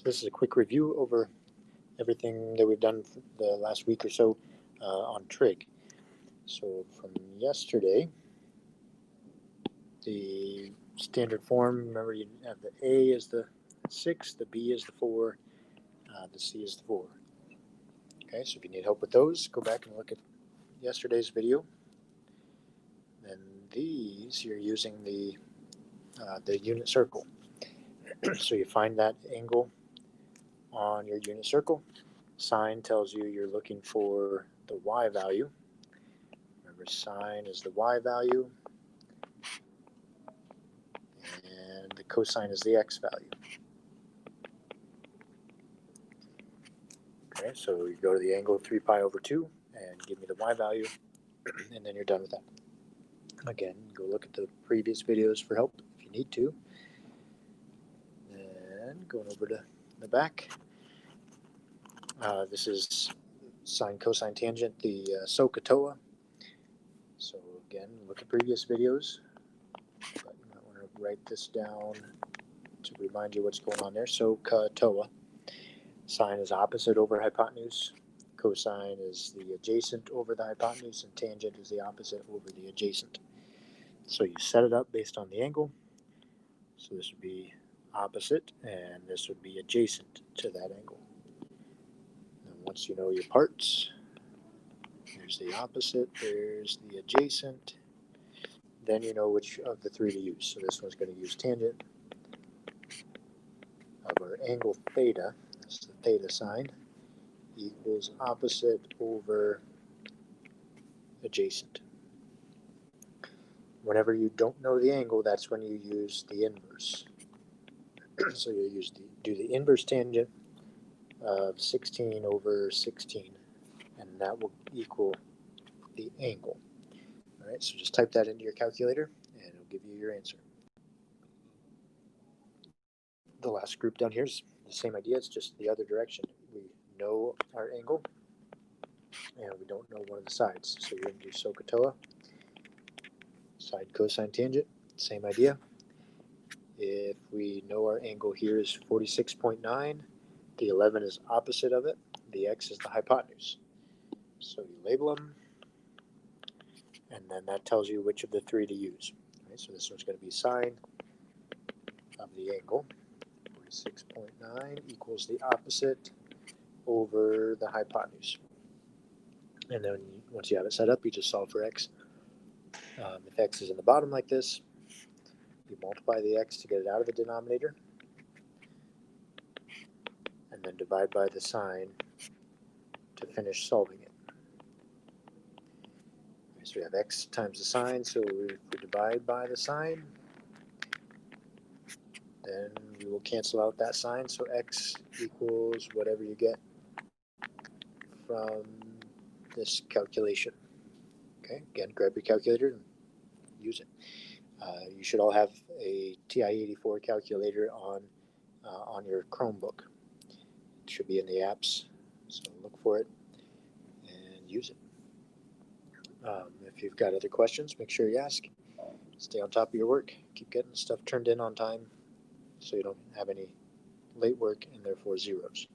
This is a quick review over everything that we've done for the last week or so on Trig. So from yesterday, the standard form, remember you have the A is the 6, the B is the 4, the C is the 4. Okay, so if you need help with those, go back and look at yesterday's video. Then these, you're using the unit circle. So you find that angle on your unit circle. Sine tells you you're looking for the y value. Remember, sine is the y value, and the cosine is the x value. Okay, so you go to the angle 3 pi over 2 and give me the y value, and then you're done with that. Again, go look at the previous videos for help if you need to. And going over to the back, this is sine, cosine, tangent, the SOHCAHTOA. So again, look at previous videos, but you might want to write this down to remind you what's going on there. SOHCAHTOA. Sine is opposite over hypotenuse. Cosine is the adjacent over the hypotenuse, and tangent is the opposite over the adjacent. So you set it up based on the angle. So this would be opposite, and this would be adjacent to that angle. And once you know your parts, there's the opposite, there's the adjacent, then you know which of the three to use. So this one's going to use tangent of our angle theta, that's the theta sine, equals opposite over adjacent. Whenever you don't know the angle, that's when you use the inverse. So you do the inverse tangent of 16 over 16, and that will equal the angle. All right, so just type that into your calculator, and it'll give you your answer. The last group down here is the same idea, it's just the other direction. We know our angle, and we don't know one of the sides. So we're going to do SOHCAHTOA, sine, cosine, tangent, same idea. If we know our angle here is 46.9, the 11 is opposite of it, the x is the hypotenuse. So you label them, and then that tells you which of the three to use. Right, so this one's going to be sine of the angle, 46.9 equals the opposite over the hypotenuse. And then once you have it set up, you just solve for x. If x is in the bottom like this, you multiply the x to get it out of the denominator, and then divide by the sine to finish solving it. So we have x times the sine, so if we divide by the sine, then we will cancel out that sign, so x equals whatever you get from this calculation. Okay, again, grab your calculator and use it. You should all have a TI-84 calculator on your Chromebook. It should be in the apps, so look for it and use it. If you've got other questions, make sure you ask. Stay on top of your work. Keep getting stuff turned in on time so you don't have any late work and therefore zeros.